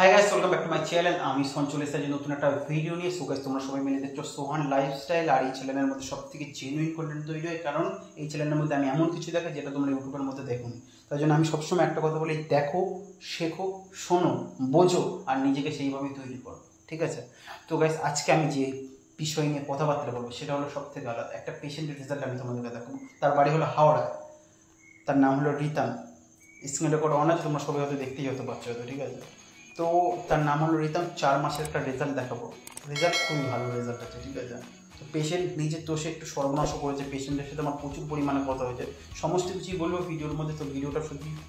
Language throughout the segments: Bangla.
Hi guys, welcome back to my channel. আমি সঞ্চল এসেছি নতুন একটা ভিডিও নিয়ে। সো গাইস, তোমরা সবাই মিলে দেখছো সোহান লাইফস্টাইল। আর এই চ্যানেলের মধ্যে সবথেকে জেনুইন কন্টেন্ট তৈরি হয়, কারণ এই চ্যানেলের মধ্যে আমি এমন কিছু দেখাই যেটা তোমরা ইউটিউবের মধ্যে দেখোনি। তাই জন্য আমি সবসময় একটা কথা বলি, দেখো, শেখো, শোনো, বোঝো আর নিজেকে সেইভাবেই তৈরি করো, ঠিক আছে? তো গাইস, আজকে আমি যে বিষয় নিয়ে কথাবার্তা বলবো সেটা হলো সব থেকে আলাদা। একটা পেশেন্টের রেজাল্ট আমি তোমাদেরকে দেখাবো। তার বাড়ি হলো হাওড়া, তার নাম হলো রিতান। স্ক্রিন রেকর্ড অন আছে, তোমরা সবাই হয়তো দেখতেই হতে পারছো হয়তো, ঠিক আছে? তো তার নাম হলো রিতাম। 4 মাসের একটা রেজাল্ট দেখাবো। রেজাল্ট খুবই ভালো রেজাল্ট আছে, ঠিক আছে? তো পেশেন্ট নিজের দোষে একটু সর্বনাশ করেছে। পেশেন্টের সাথে আমার প্রচুর পরিমাণে কথা হয়েছে, সমস্ত কিছুই বলবো ভিডিওর মধ্যে। তো ভিডিওটা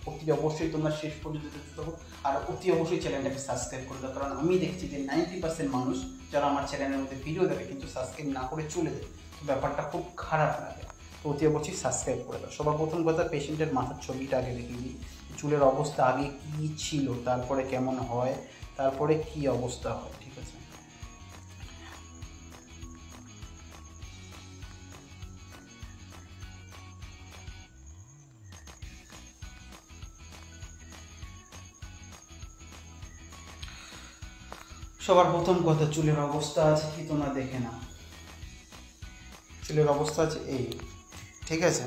অতি অবশ্যই তোমরা শেষ পর্যন্ত দেখতে থাকো। আর অতি অবশ্যই চ্যানেলটাকে সাবস্ক্রাইব করে দাও, কারণ আমি দেখছি যে 90% মানুষ যারা আমার চ্যানেলের মধ্যে ভিডিও দেখে কিন্তু সাবস্ক্রাইব না করে চলে যায়। তো ব্যাপারটা খুব খারাপ লাগে। তো অতি অবশ্যই সাবস্ক্রাইব করে দাও। সবার প্রথম কথা, পেশেন্টের মাথার ছবিটা আগে দেখিয়ে দিই। চুলের অবস্থা আগে কী ছিল, তারপরে কেমন হয়, তারপরে কি অবস্থা হয়, ঠিক আছে? সবার প্রথম কথা, চুলের অবস্থা আছে কি তোমরা দেখে নাও। চুলের অবস্থা আছে এই, ঠিক আছে?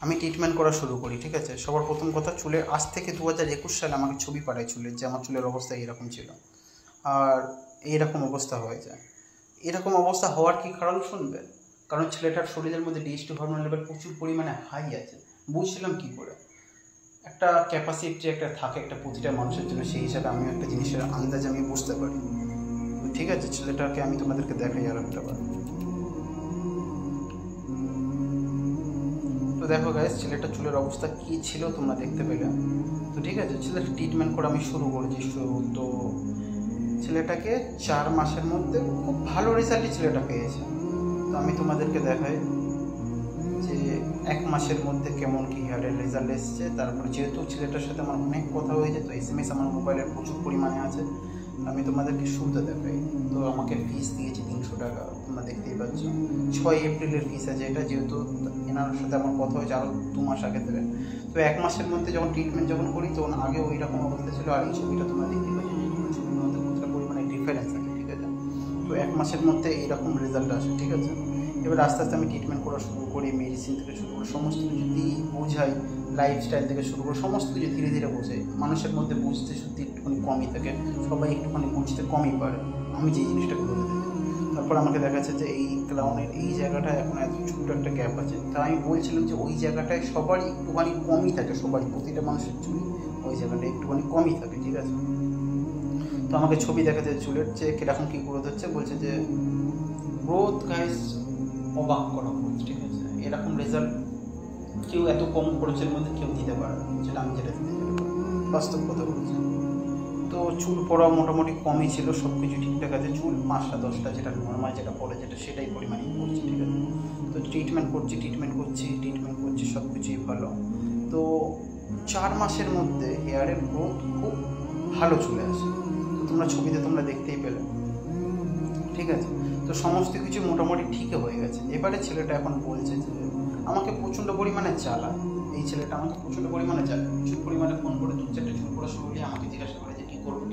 আমি ট্রিটমেন্ট করা শুরু করি, ঠিক আছে? সবার প্রথম কথা, চুলের আজ থেকে 2021 সালে আমাকে ছবি পাঠায় চুলের, যে আমার চুলের অবস্থা এইরকম ছিল আর এইরকম অবস্থা হয়ে যায়। এরকম অবস্থা হওয়ার কি কারণ শুনবে? কারণ ছেলেটার শরীরের মধ্যে DHT হরমোন লেভেল প্রচুর পরিমাণে হাই আছে। বুঝছিলাম কী করে? একটা ক্যাপাসিটি একটা থাকে একটা প্রতিটা মানুষের জন্য, সেই হিসাবে আমি একটা জিনিসের আন্দাজ আমি বুঝতে পারি, ঠিক আছে? ছেলেটাকে আমি তোমাদেরকে দেখাই আর একটা বার। তো দেখো গাইস, ছেলেটার চুলের অবস্থা কী ছিল তোমরা দেখতে পেলে। তো ঠিক আছে, ছেলেটা ট্রিটমেন্ট করা আমি শুরু করেছি। তো ছেলেটাকে 4 মাসের মধ্যে খুব ভালো রেজাল্টই ছেলেটা পেয়েছে। তো আমি তোমাদেরকে দেখাই যে 1 মাসের মধ্যে কেমন কী হেয়ারের রেজাল্ট এসছে। তারপরে যেহেতু ছেলেটার সাথে আমার অনেক কথা হয়েছে, তো SMS আমার মোবাইলের প্রচুর পরিমাণে আছে। আমি তোমাদেরকে শুরুতে দেখাই। তো আমাকে ফিস দিয়েছে 300 টাকা, তোমরা দেখতেই পাচ্ছ। 6 এপ্রিলের ফিস আছে এটা, যেহেতু এনার সাথে আমার কথা হয়েছে আরও 2 মাস আগে থেকে। তো 1 মাসের মধ্যে যখন ট্রিটমেন্ট যখন করি, তখন আগে ওই রকম অবস্থা ছিল। আর এই ছবিটা তোমরা দেখতেই পাচ্ছ, ছবির মধ্যে কতটা পরিমাণে ডিফারেন্স আছে, ঠিক আছে? তো 1 মাসের মধ্যে এইরকম রেজাল্ট আসে, ঠিক আছে? এবার আস্তে আস্তে আমি ট্রিটমেন্ট করা শুরু করি, মেডিসিন থেকে শুরু করে সমস্ত কিছু দিয়ে বোঝাই, লাইফস্টাইল থেকে শুরু করে সমস্ত কিছু ধীরে ধীরে বোঝাই। মানুষের মধ্যে বুঝতে সত্যি একটুখানি কমই থাকে, সবাই একটুখানি বুঝতে কমই পারে, আমি যে জিনিসটাকে বলে দিই। তারপর আমাকে দেখা যাচ্ছে যে এই ক্রাউনের এই জায়গাটায় এখন এত ছোট্ট একটা গ্যাপ আছে। তা আমি বলছিলাম যে ওই জায়গাটায় সবারই একটুখানি কমই থাকে, সবারই প্রতিটা মানুষের চুল ওই জায়গাটায় একটুখানি কমই থাকে, ঠিক আছে? তো আমাকে ছবি দেখাতে চুলের যে কীরকম কী গ্রোথ হচ্ছে, বলছে যে গ্রোথ গাইস অবাক করা গ্রোথ, ঠিক আছে? এরকম রেজাল্ট কেউ এত কম খরচের মধ্যে কেউ দিতে পারে না, যেটা আমি যেটা দিতে বাস্তব কথা বলছি। তো চুল পড়া মোটামুটি কমই ছিল, সব কিছু ঠিকঠাক আছে। চুল 5টা 10টা যেটা নর্মাল যেটা পড়ে যেটা সেটাই পরিমাণে করছি, ঠিক আছে? তো ট্রিটমেন্ট করছি, সব কিছুই ভালো। তো 4 মাসের মধ্যে হেয়ারের গ্রোথ খুব ভালো চলে আসে। তো তোমরা ছবিতে তোমরা দেখতেই পেলে, ঠিক আছে? তো সমস্ত কিছু মোটামুটি ঠিকই হয়ে গেছে। এবারে ছেলেটা এখন বলছে যে আমাকে প্রচণ্ড পরিমাণে জ্বালায়। এই ছেলেটা আমাকে প্রচণ্ড পরিমাণে জ্বালায়, প্রচুর পরিমাণে ফোন করে 2-4টে চুল পড়া শুরু হলে আমাকে জিজ্ঞাসা করে যে কী করবো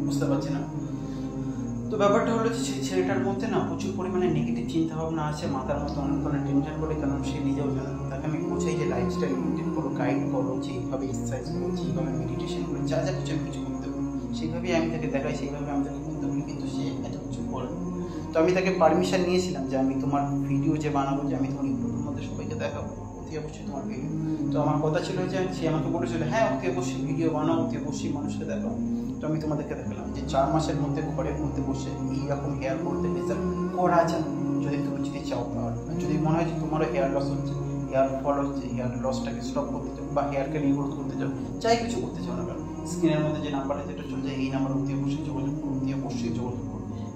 বুঝতে পারছি না। তো ব্যাপারটা হলো যে ছেলেটার মধ্যে না প্রচুর পরিমাণে নেগেটিভ চিন্তাভাবনা আছে, মাথার মধ্যে অনেক ধরনের টেনশন করে, কারণ সে নিজেও জানে। তাকে আমি বোঝাই যে লাইফস্টাইল মেনটেন করো, গাইড করো, যে এইভাবে এক্সারসাইজ করো, যেইভাবে মেডিটেশন করো, যা যা কিছু আমি কিছু করতে পারি সেইভাবেই আমি তাকে দেখাই, সেইভাবে আমি তাকে করতে বলি, কিন্তু সে এত কিছু করে। তো আমি তাকে পারমিশন নিয়েছিলাম যে আমি তোমার ভিডিও যে বানাবো, যে আমি তোমার ইউটিউবের মধ্যে সবাইকে দেখাবো, অতি অবশ্যই তোমার ভিডিও। তো আমার কথা ছিল যে সে আমাকে বলেছিল হ্যাঁ অতি অবশ্যই ভিডিও বানাও, অতি অবশ্যই মানুষকে দেখাও। তো আমি তোমাদেরকে দেখালাম যে 4 মাসের মধ্যে ঘরের মধ্যে বসে এইরকম হেয়ার করতে রেজাল্ট করা যায়, যদি চাও। আর যদি মনে হয় যে তোমারও হেয়ার লস হচ্ছে, হেয়ার ফল হচ্ছে, হেয়ার লসটাকে স্টপ করতে চাও বা হেয়ারকে রিগ্রোথ করতে চাও, যাই কিছু করতে চাও না কেন, স্ক্রিনের মধ্যে যে নাম্বারটা যেটা চলছে এই নাম্বার অতি অবশ্যই যোগাযোগ করো,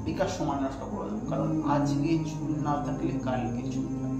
বিকাশ সময় নষ্ট করে দেবো। কারণ আজকে চুল না থাকলে কালকে চুল থাকবে।